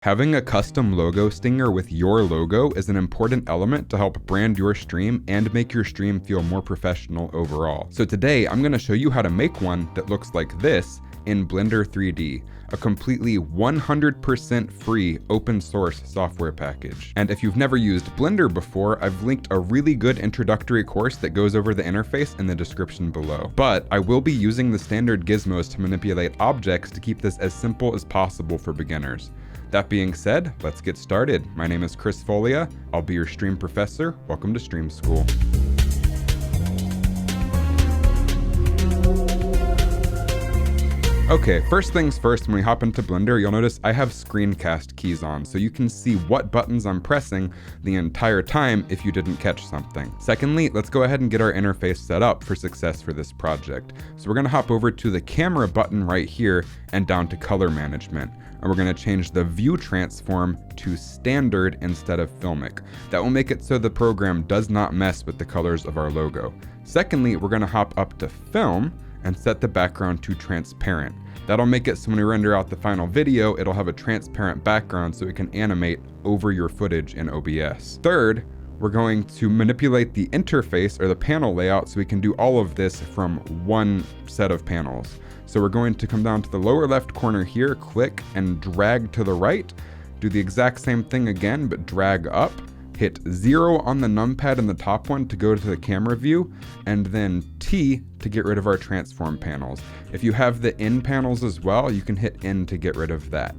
Having a custom logo stinger with your logo is an important element to help brand your stream and make your stream feel more professional overall. So today I'm going to show you how to make one that looks like this in Blender 3D, a completely 100% free open source software package. And if you've never used Blender before, I've linked a really good introductory course that goes over the interface in the description below. But I will be using the standard gizmos to manipulate objects to keep this as simple as possible for beginners. That being said, let's get started. My name is Chris Folea. I'll be your stream professor. Welcome to StreamSchool. Okay, first things first, when we hop into Blender, you'll notice I have screencast keys on, so you can see what buttons I'm pressing the entire time if you didn't catch something. Secondly, let's go ahead and get our interface set up for success for this project. So we're gonna hop over to the camera button right here and down to color management. And we're gonna change the view transform to standard instead of filmic. That will make it so the program does not mess with the colors of our logo. Secondly, we're gonna hop up to film and set the background to transparent. That'll make it so when we render out the final video, it'll have a transparent background so it can animate over your footage in OBS. Third, we're going to manipulate the interface or the panel layout so we can do all of this from one set of panels. So we're going to come down to the lower left corner here, click and drag to the right, do the exact same thing again, but drag up, hit 0 on the numpad in the top one to go to the camera view, and then T to get rid of our transform panels. If you have the in panels as well, you can hit N to get rid of that.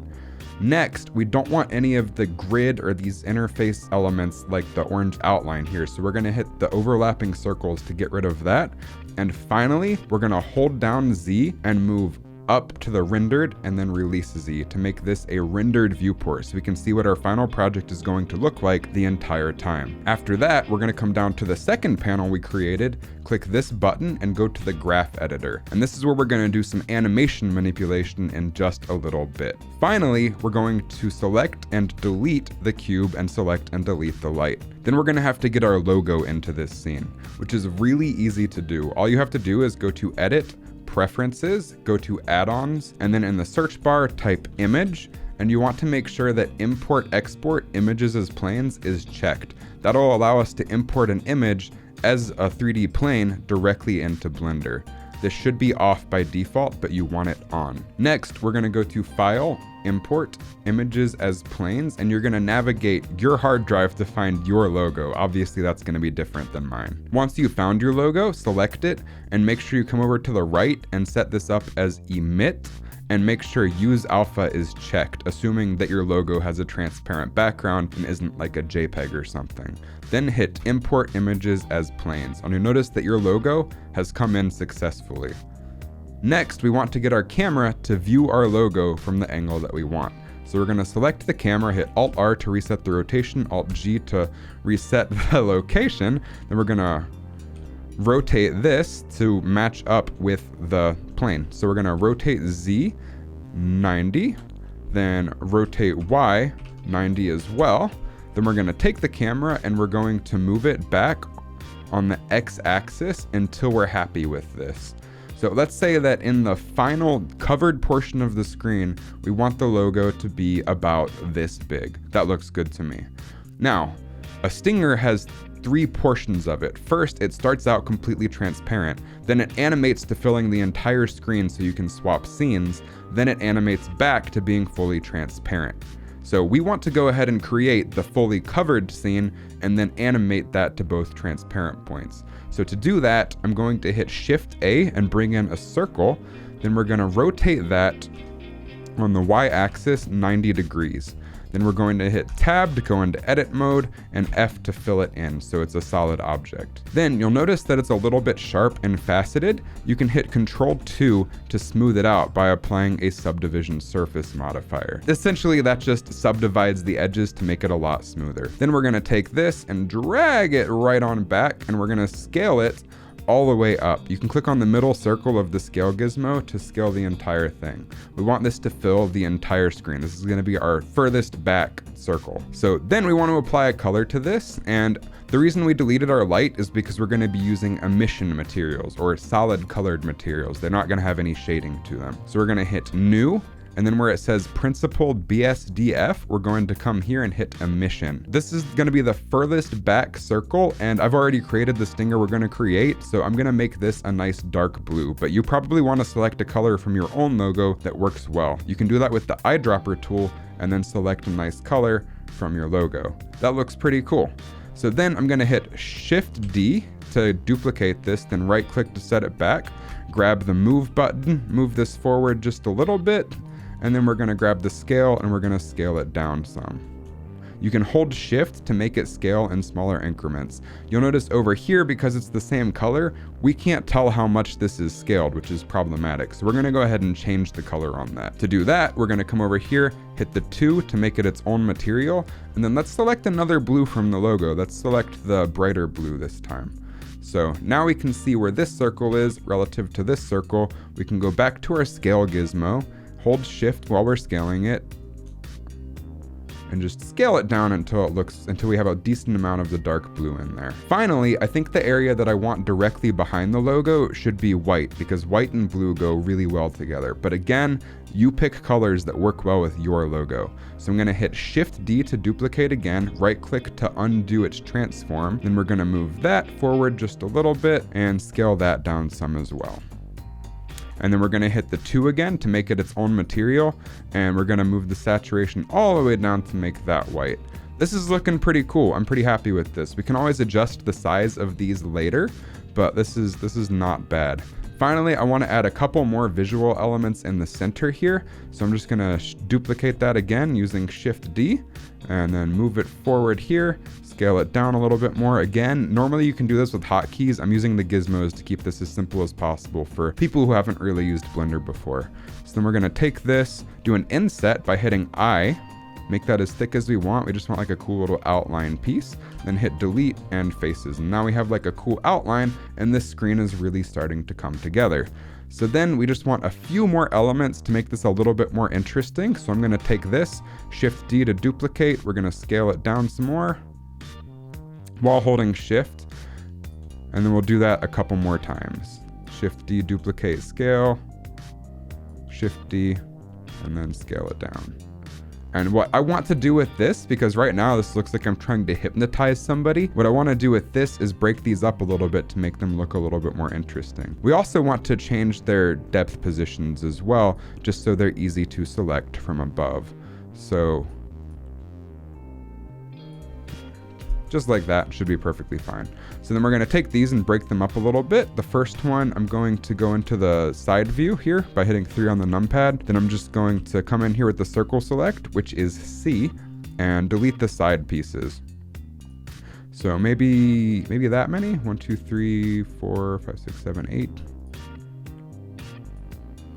Next, we don't want any of the grid or these interface elements like the orange outline here, so we're gonna hit the overlapping circles to get rid of that. And finally, we're gonna hold down Z and move up to the rendered and then release Z to make this a rendered viewport so we can see what our final project is going to look like the entire time. After that, we're gonna come down to the second panel we created, click this button and go to the graph editor. And this is where we're gonna do some animation manipulation in just a little bit. Finally, we're going to select and delete the cube and select and delete the light. Then we're gonna have to get our logo into this scene, which is really easy to do. All you have to do is go to Edit, Preferences, go to Add-ons, and then in the search bar, type Image, and you want to make sure that Import Export Images as Planes is checked. That'll allow us to import an image as a 3D plane directly into Blender. This should be off by default, but you want it on. Next, we're gonna go to File, Import, Images as Planes, and you're gonna navigate your hard drive to find your logo. Obviously, that's gonna be different than mine. Once you found your logo, select it, and make sure you come over to the right and set this up as Emit, and make sure Use Alpha is checked, assuming that your logo has a transparent background and isn't like a JPEG or something. Then hit Import Images as Planes, and you'll notice that your logo has come in successfully. Next, we want to get our camera to view our logo from the angle that we want. So we're gonna select the camera, hit Alt-R to reset the rotation, Alt-G to reset the location. Then we're gonna rotate this to match up with the plane. So we're gonna rotate Z 90, then rotate Y 90 as well. Then we're gonna take the camera and we're going to move it back on the X-axis until we're happy with this. So let's say that in the final covered portion of the screen, we want the logo to be about this big. That looks good to me. Now, a stinger has 3 portions of it. First, it starts out completely transparent. Then it animates to filling the entire screen so you can swap scenes. Then it animates back to being fully transparent. So we want to go ahead and create the fully covered scene and then animate that to both transparent points. So to do that, I'm going to hit Shift A and bring in a circle. Then we're gonna rotate that on the Y-axis 90 degrees. Then we're going to hit Tab to go into edit mode and F to fill it in so it's a solid object. Then you'll notice that it's a little bit sharp and faceted. You can hit Ctrl-2 to smooth it out by applying a subdivision surface modifier. Essentially, that just subdivides the edges to make it a lot smoother. Then we're gonna take this and drag it right on back and we're gonna scale it all the way up. You can click on the middle circle of the scale gizmo to scale the entire thing. We want this to fill the entire screen. This is going to be our furthest back circle. So then we want to apply a color to this, and the reason we deleted our light is because we're going to be using emission materials or solid colored materials. They're not going to have any shading to them. So we're going to hit New, and then where it says principled BSDF, we're going to come here and hit Emission. This is going to be the furthest back circle, and I've already created the stinger we're going to create, so I'm going to make this a nice dark blue, but you probably want to select a color from your own logo that works well. You can do that with the eyedropper tool and then select a nice color from your logo. That looks pretty cool. So then I'm going to hit Shift D to duplicate this, then right click to set it back, grab the move button, move this forward just a little bit, and then we're going to grab the scale and we're going to scale it down some. You can hold shift to make it scale in smaller increments. You'll notice over here, because it's the same color, we can't tell how much this is scaled, which is problematic. So we're going to go ahead and change the color on that. To do that, we're going to come over here, hit the 2 to make it its own material, and then let's select another blue from the logo. Let's select the brighter blue this time. So now we can see where this circle is relative to this circle. We can go back to our scale gizmo, hold shift while we're scaling it, and just scale it down until we have a decent amount of the dark blue in there. Finally, I think the area that I want directly behind the logo should be white, because white and blue go really well together. But again, you pick colors that work well with your logo. So I'm gonna hit Shift D to duplicate again, right click to undo its transform. Then we're gonna move that forward just a little bit and scale that down some as well. And then we're going to hit the 2 again to make it its own material, and we're going to move the saturation all the way down to make that white. This is looking pretty cool. I'm pretty happy with this. We can always adjust the size of these later, but this is not bad. Finally, I want to add a couple more visual elements in the center here, so I'm just going to duplicate that again using Shift D, and then move it forward here, scale it down a little bit more. Again, normally you can do this with hotkeys. I'm using the gizmos to keep this as simple as possible for people who haven't really used Blender before. So then we're going to take this, do an inset by hitting I, make that as thick as we want. We just want like a cool little outline piece, then hit delete and faces. And now we have like a cool outline, and this screen is really starting to come together. So then we just want a few more elements to make this a little bit more interesting. So I'm going to take this, Shift D to duplicate. We're going to scale it down some more while holding shift, and then we'll do that a couple more times. Shift D, duplicate, scale, Shift D, and then scale it down. And what I want to do with this, because right now this looks like I'm trying to hypnotize somebody, what I want to do with this is break these up a little bit to make them look a little bit more interesting. We also want to change their depth positions as well, just so they're easy to select from above. So just like that should be perfectly fine. So then we're going to take these and break them up a little bit. The first one, I'm going to go into the side view here by hitting 3 on the numpad. Then I'm just going to come in here with the circle select, which is C, and delete the side pieces. So maybe that many? 1, 2, 3, 4, 5, 6, 7, 8.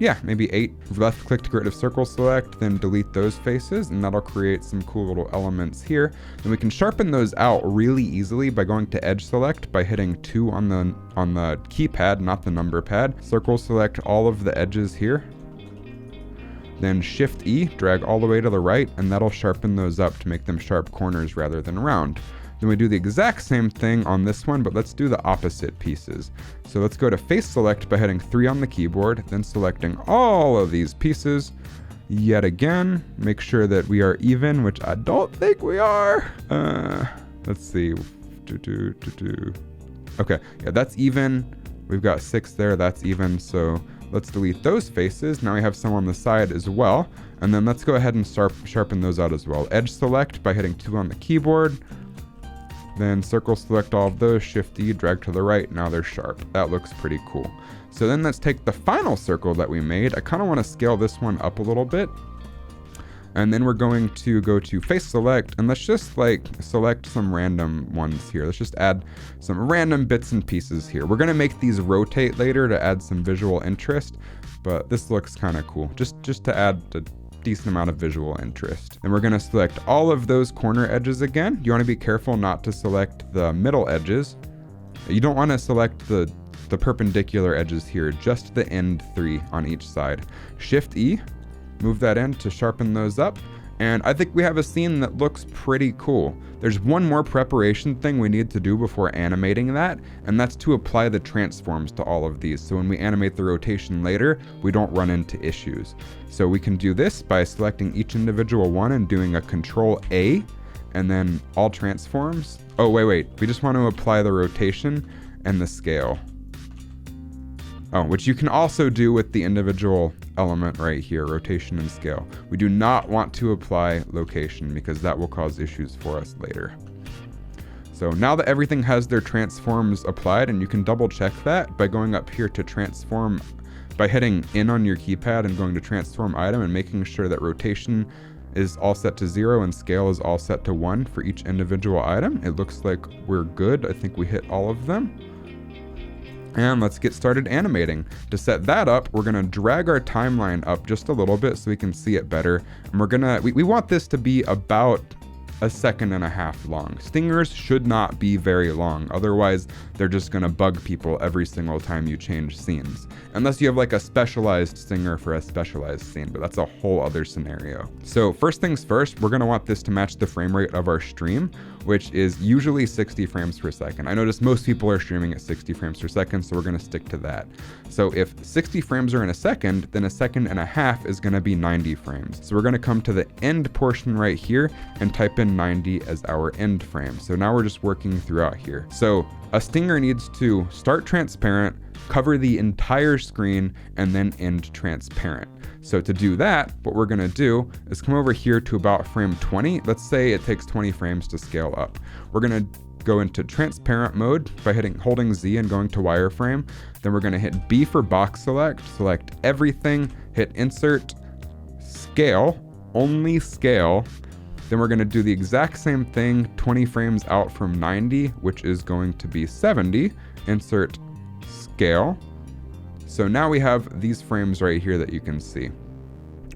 Yeah, maybe 8. Left click to get rid of circle select, then delete those faces, and that'll create some cool little elements here. Then we can sharpen those out really easily by going to edge select by hitting 2 on the keypad, not the number pad. Circle select all of the edges here. Then Shift E, drag all the way to the right, and that'll sharpen those up to make them sharp corners rather than round. Then we do the exact same thing on this one, but let's do the opposite pieces. So let's go to face select by hitting 3 on the keyboard, then selecting all of these pieces. Yet again, make sure that we are even, which I don't think we are. Let's see. Okay, yeah, that's even. We've got 6 there, that's even. So let's delete those faces. Now we have some on the side as well. And then let's go ahead and sharpen those out as well. Edge select by hitting 2 on the keyboard. Then circle select all of those, Shift E, drag to the right, now they're sharp. That looks pretty cool. So then let's take the final circle that we made. I kind of want to scale this one up a little bit. And then we're going to go to face select, and let's just like select some random ones here. Let's just add some random bits and pieces here. We're gonna make these rotate later to add some visual interest, but this looks kind of cool, just to add a decent amount of visual interest. And we're gonna select all of those corner edges again. You wanna be careful not to select the middle edges. You don't wanna select the perpendicular edges here, just the end 3 on each side. Shift E, move that in to sharpen those up, And I think we have a scene that looks pretty cool. There's one more preparation thing we need to do before animating that, and that's to apply the transforms to all of these. So when we animate the rotation later, we don't run into issues. So we can do this by selecting each individual one and doing a Control A, and then all transforms. Oh, wait. We just want to apply the rotation and the scale. Oh, which you can also do with the individual element right here, rotation and scale. We do not want to apply location because that will cause issues for us later. So now that everything has their transforms applied, and you can double check that by going up here to transform, by hitting in on your keypad and going to transform item and making sure that rotation is all set to 0 and scale is all set to 1 for each individual item. It looks like we're good. I think we hit all of them. And let's get started animating. To set that up, we're gonna drag our timeline up just a little bit so we can see it better. And we're gonna, we want this to be about 1.5 seconds long. Stingers should not be very long, otherwise they're just gonna bug people every single time you change scenes. Unless you have like a specialized stinger for a specialized scene, but that's a whole other scenario. So first things first, we're gonna want this to match the frame rate of our stream, which is usually 60 frames per second. I notice most people are streaming at 60 frames per second, so we're gonna stick to that. So if 60 frames are in a second, then 1.5 seconds is gonna be 90 frames. So we're gonna come to the end portion right here and type in 90 as our end frame. So now we're just working throughout here. So a stinger needs to start transparent, cover the entire screen, and then end transparent. So to do that, what we're gonna do is come over here to about frame 20. Let's say it takes 20 frames to scale up. We're gonna go into transparent mode by holding Z and going to wireframe. Then we're gonna hit B for box select everything, hit insert, scale, only scale. Then we're gonna do the exact same thing, 20 frames out from 90, which is going to be 70, insert scale. So now we have these frames right here that you can see.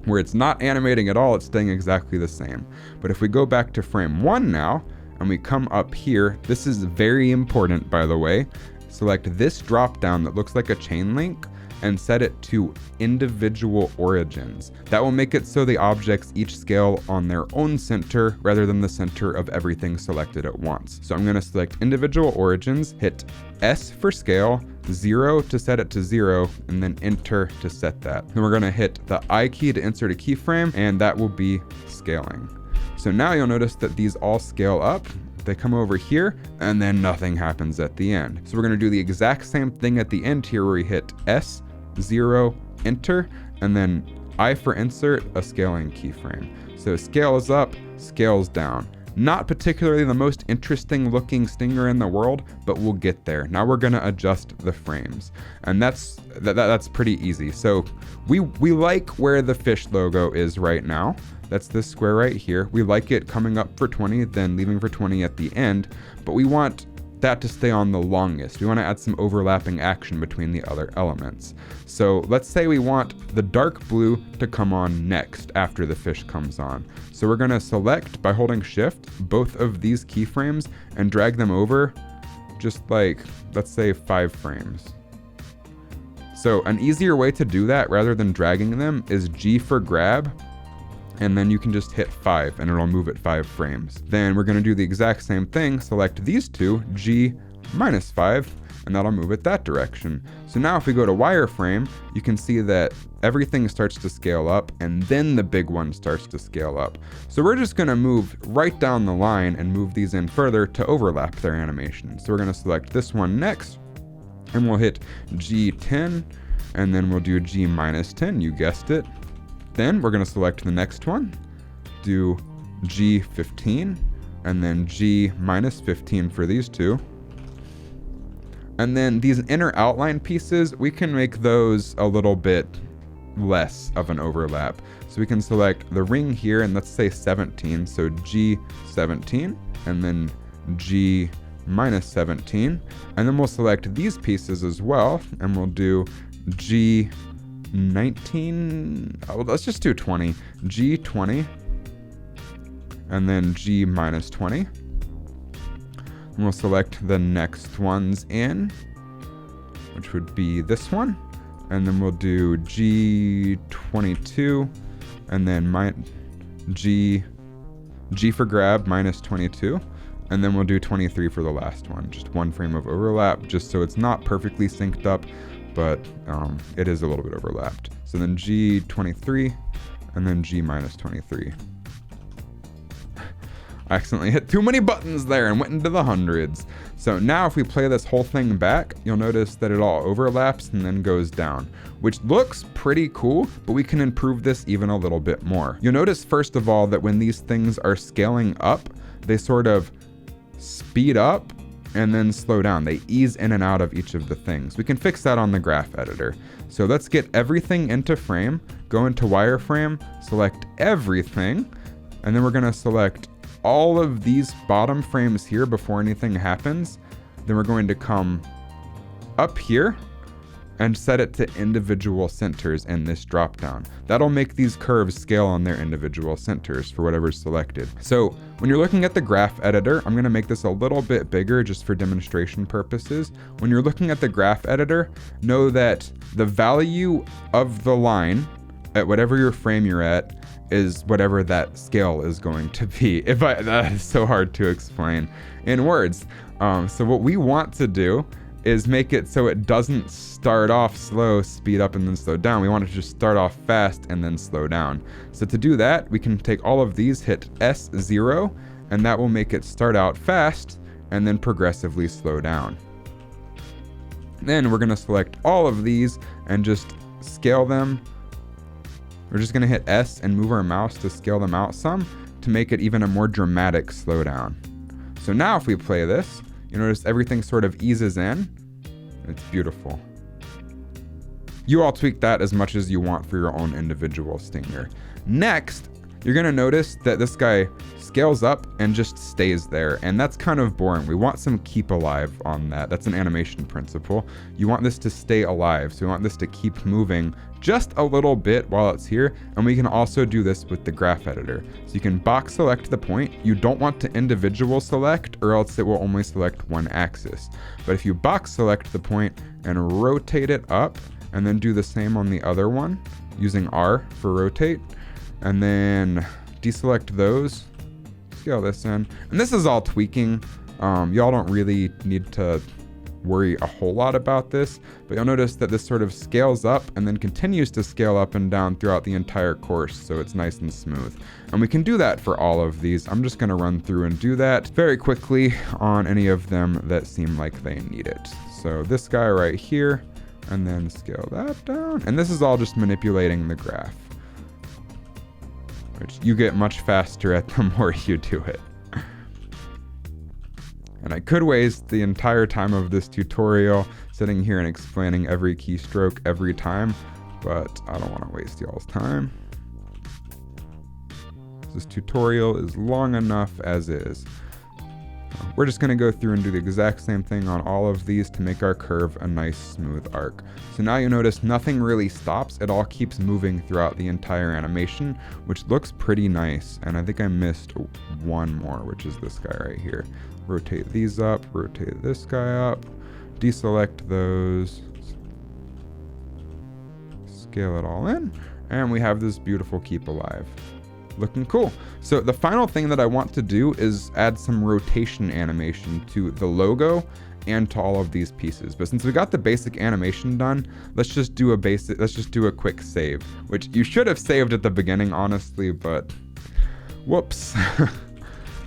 Where it's not animating at all, it's staying exactly the same. But if we go back to frame 1 now, and we come up here, this is very important by the way, select this drop down that looks like a chain link, and set it to individual origins. That will make it so the objects each scale on their own center rather than the center of everything selected at once. So I'm gonna select individual origins, hit S for scale, 0 to set it to 0, and then enter to set that. Then we're gonna hit the I key to insert a keyframe, and that will be scaling. So now you'll notice that these all scale up. They come over here, and then nothing happens at the end. So we're gonna do the exact same thing at the end here where we hit S, 0, enter, and then I for insert, a scaling keyframe. So scales up, scales down. Not particularly the most interesting looking stinger in the world, but we'll get there. Now we're gonna adjust the frames. And that's pretty easy. So we like where the fish logo is right now. That's this square right here. We like it coming up for 20, then leaving for 20 at the end, but we want that to stay on the longest. We want to add some overlapping action between the other elements. So let's say we want the dark blue to come on next after the fish comes on. So we're going to select by holding shift both of these keyframes and drag them over just like, let's say 5 frames. So an easier way to do that rather than dragging them is G for grab, and then you can just hit 5 and it'll move it 5 frames. Then we're gonna do the exact same thing, select these two, G minus 5, and that'll move it that direction. So now if we go to wireframe, you can see that everything starts to scale up and then the big one starts to scale up. So we're just gonna move right down the line and move these in further to overlap their animation. So we're gonna select this one next, and we'll hit G10, and then we'll do G minus 10, you guessed it. Then we're going to select the next one, do G15, and then G minus 15 for these two. And then these inner outline pieces, we can make those a little bit less of an overlap. So we can select the ring here, and let's say 17, so G17, and then G minus 17. And then we'll select these pieces as well, and we'll do G19, oh, let's just do 20, G20, and then G minus 20. And we'll select the next ones in, which would be this one, and then we'll do G22, and then G for grab minus 22, and then we'll do 23 for the last one. Just one frame of overlap, just so it's not perfectly synced up, but it is a little bit overlapped. So then G 23, and then G minus 23. I accidentally hit too many buttons there and went into the hundreds. So now if we play this whole thing back, you'll notice that it all overlaps and then goes down, which looks pretty cool, but we can improve this even a little bit more. You'll notice first of all that when these things are scaling up, they sort of speed up and then slow down. They ease in and out of each of the things. We can fix that on the graph editor. So let's get everything into frame, go into wireframe, select everything, and then we're gonna select all of these bottom frames here before anything happens. Then we're going to come up here and set it to individual centers in this dropdown. That'll make these curves scale on their individual centers for whatever's selected. So when you're looking at the graph editor, I'm gonna make this a little bit bigger just for demonstration purposes. When you're looking at the graph editor, know that the value of the line at whatever your frame you're at is whatever that scale is going to be. That is so hard to explain in words. So what we want to do is make it so it doesn't start off slow, speed up, and then slow down. We want it to just start off fast and then slow down. So to do that, we can take all of these, hit S0, and that will make it start out fast and then progressively slow down. Then we're gonna select all of these and just scale them. We're just gonna hit S and move our mouse to scale them out some to make it even a more dramatic slowdown. So now if we play this, you notice everything sort of eases in. It's beautiful. You all tweak that as much as you want for your own individual stinger. Next, you're gonna notice that this guy scales up and just stays there, and that's kind of boring. We want some keep alive on that. That's an animation principle. You want this to stay alive, so we want this to keep moving just a little bit while it's here, and we can also do this with the graph editor. So you can box select the point. You don't want to individual select, or else it will only select one axis. But if you box select the point and rotate it up, and then do the same on the other one, using R for rotate, and then deselect those, scale this in. And this is all tweaking. Y'all don't really need to worry a whole lot about this, but you'll notice that this sort of scales up and then continues to scale up and down throughout the entire course, so it's nice and smooth. And we can do that for all of these. I'm just gonna run through and do that very quickly on any of them that seem like they need it. So this guy right here, and then scale that down. And this is all just manipulating the graph, which you get much faster at the more you do it. And I could waste the entire time of this tutorial sitting here and explaining every keystroke every time, but I don't want to waste y'all's time. This tutorial is long enough as is. We're just going to go through and do the exact same thing on all of these to make our curve a nice smooth arc. So now you notice nothing really stops. It all keeps moving throughout the entire animation, which looks pretty nice. And I think I missed one more, which is this guy right here. Rotate these up, rotate this guy up, deselect those, scale it all in, and we have this beautiful keep alive. Looking cool. So the final thing that I want to do is add some rotation animation to the logo and to all of these pieces. But since we got the basic animation done, let's just do a quick save, which you should have saved at the beginning, honestly, but whoops.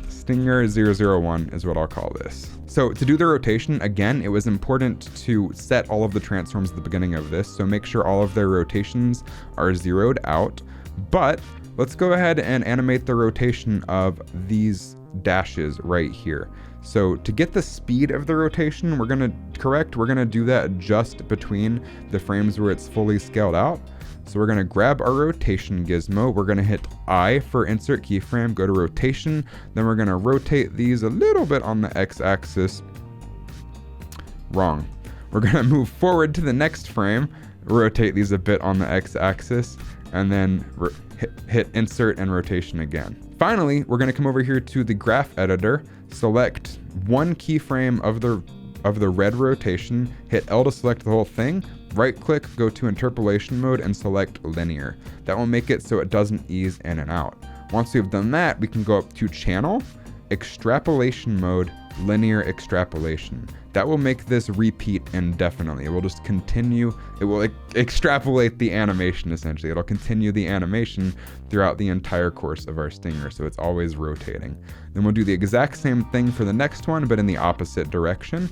Stinger 001 is what I'll call this. So to do the rotation, again, it was important to set all of the transforms at the beginning of this, so make sure all of their rotations are zeroed out. But let's go ahead and animate the rotation of these dashes right here. So to get the speed of the rotation, we're gonna do that just between the frames where it's fully scaled out. So we're gonna grab our rotation gizmo, we're gonna hit I for insert keyframe, go to rotation, then we're gonna rotate these a little bit on the x-axis. Wrong. We're gonna move forward to the next frame, rotate these a bit on the x-axis, and then hit insert and rotation again. Finally, we're gonna come over here to the graph editor, select one keyframe of the red rotation, hit L to select the whole thing, right click, go to interpolation mode and select linear. That will make it so it doesn't ease in and out. Once we've done that, we can go up to channel, extrapolation mode, linear extrapolation. That will make this repeat indefinitely. It will just continue. It will extrapolate the animation, essentially. It'll continue the animation throughout the entire course of our stinger, so it's always rotating. Then we'll do the exact same thing for the next one, but in the opposite direction.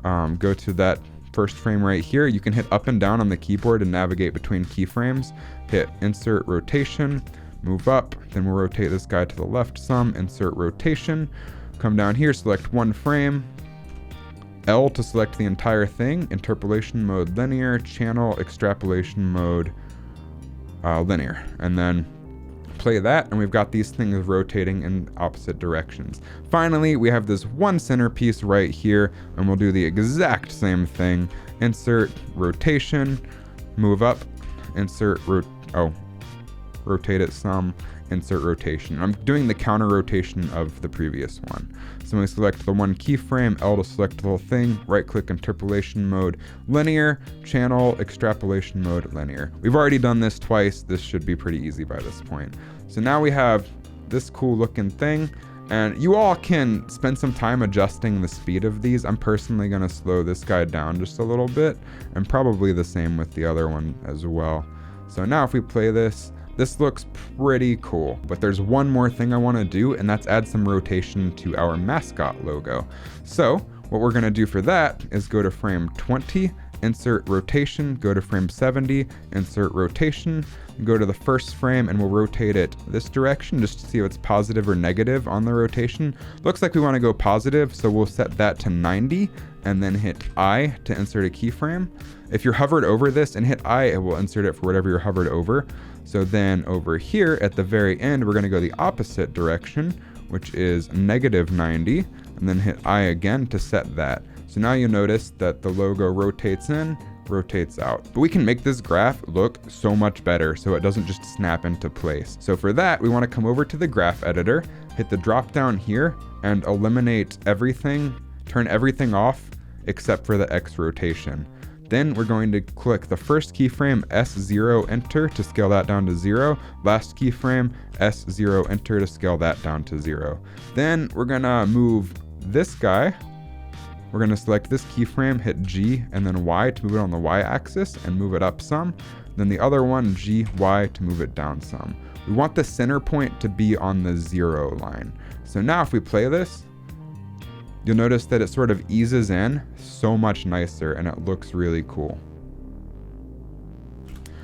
Go to that first frame right here. You can hit up and down on the keyboard and navigate between keyframes. Hit insert rotation, move up, then we'll rotate this guy to the left some, insert rotation. Come down here, select one frame, L to select the entire thing, interpolation mode linear, channel extrapolation mode linear, and then play that, and we've got these things rotating in opposite directions. Finally, we have this one centerpiece right here, and we'll do the exact same thing. Insert rotation, move up, insert rotate it some, insert rotation. I'm doing the counter rotation of the previous one. So when we select the one keyframe, L to select the whole thing, right click interpolation mode linear, channel extrapolation mode linear. We've already done this twice. This should be pretty easy by this point. So now we have this cool looking thing, and you all can spend some time adjusting the speed of these. I'm personally gonna slow this guy down just a little bit, and probably the same with the other one as well. So now if we play this, this looks pretty cool, but there's one more thing I want to do, and that's add some rotation to our mascot logo. So what we're going to do for that is go to frame 20, insert rotation, go to frame 70, insert rotation, go to the first frame, and we'll rotate it this direction just to see if it's positive or negative on the rotation. Looks like we want to go positive, so we'll set that to 90 and then hit I to insert a keyframe. If you're hovered over this and hit I, it will insert it for whatever you're hovered over. So then over here at the very end, we're going to go the opposite direction, which is negative 90, and then hit I again to set that. So now you'll notice that the logo rotates in, rotates out. But we can make this graph look so much better so it doesn't just snap into place. So for that, we want to come over to the graph editor, hit the drop down here, and eliminate everything, turn everything off except for the X rotation. Then we're going to click the first keyframe, S0, enter to scale that down to 0. Last keyframe, S0, enter to scale that down to 0. Then we're gonna move this guy. We're gonna select this keyframe, hit G and then Y to move it on the Y axis and move it up some. Then the other one, G, Y to move it down some. We want the center point to be on the 0 line. So now if we play this, you'll notice that it sort of eases in so much nicer and it looks really cool.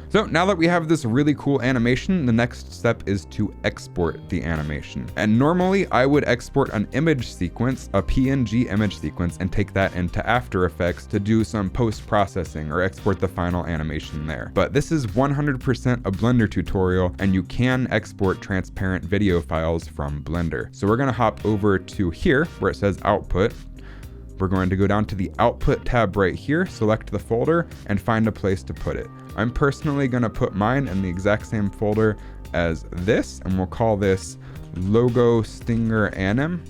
So now that we have this really cool animation, the next step is to export the animation. And normally I would export an image sequence, a PNG image sequence, and take that into After Effects to do some post-processing or export the final animation there. But this is 100% a Blender tutorial, and you can export transparent video files from Blender. So we're gonna hop over to here where it says Output. We're going to go down to the Output tab right here, select the folder, and find a place to put it. I'm personally going to put mine in the exact same folder as this, and we'll call this Logo Stinger Anim.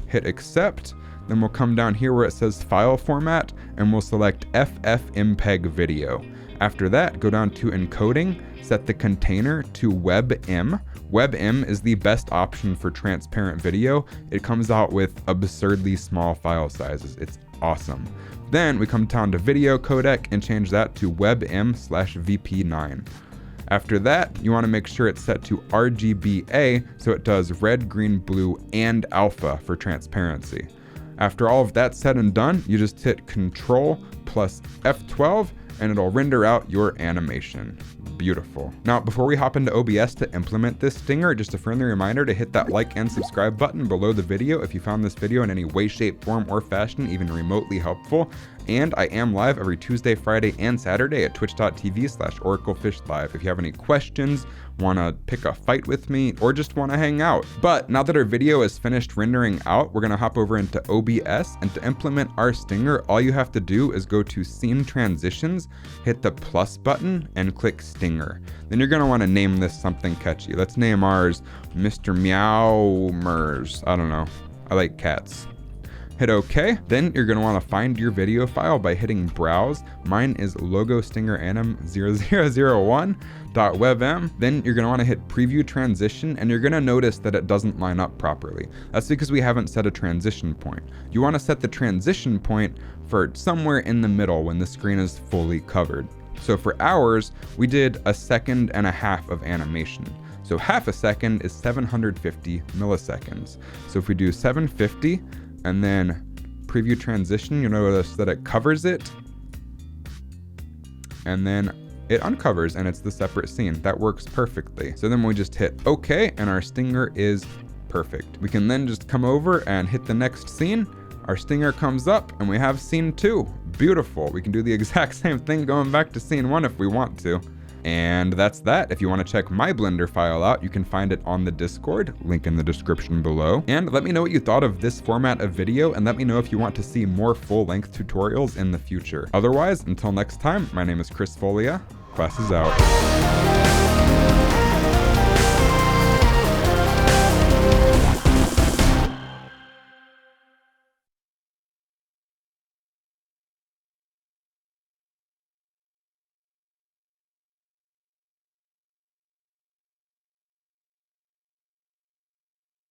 Hit Accept. Then we'll come down here where it says File Format, and we'll select FFmpeg Video. After that, go down to Encoding, set the container to WebM. WebM is the best option for transparent video. It comes out with absurdly small file sizes. It's awesome. Then we come down to video codec and change that to WebM/VP9. After that, you want to make sure it's set to RGBA so it does red, green, blue, and alpha for transparency. After all of that's said and done, you just hit Control plus F12 and it'll render out your animation. Beautiful. Now, before we hop into OBS to implement this stinger, just a friendly reminder to hit that like and subscribe button below the video if you found this video in any way, shape, form, or fashion even remotely helpful. And I am live every Tuesday, Friday, and Saturday at twitch.tv/oraclefishlive. If you have any questions, want to pick a fight with me, or just want to hang out. But now that our video is finished rendering out, we're going to hop over into OBS, and to implement our stinger, all you have to do is go to Scene Transitions, hit the plus button, and click Stinger. Then you're going to want to name this something catchy. Let's name ours Mr. Meowmers. I don't know. I like cats. Hit OK. Then you're gonna wanna find your video file by hitting browse. Mine is logostingeranim0001.webm. Then you're gonna wanna hit preview transition, and you're gonna notice that it doesn't line up properly. That's because we haven't set a transition point. You wanna set the transition point for somewhere in the middle when the screen is fully covered. So for ours, we did 1.5 seconds of animation. So half a second is 750 milliseconds. So if we do 750 and then preview transition, you'll notice that it covers it and then it uncovers and it's the separate scene. That works perfectly. So then we just hit OK and our stinger is perfect. We can then just come over and hit the next scene. Our stinger comes up and we have scene 2. Beautiful. We can do the exact same thing going back to scene 1 if we want to. And that's that. If you want to check my Blender file out, you can find it on the Discord, link in the description below. And let me know what you thought of this format of video, and let me know if you want to see more full-length tutorials in the future. Otherwise, until next time, my name is Chris Folea. Class is out.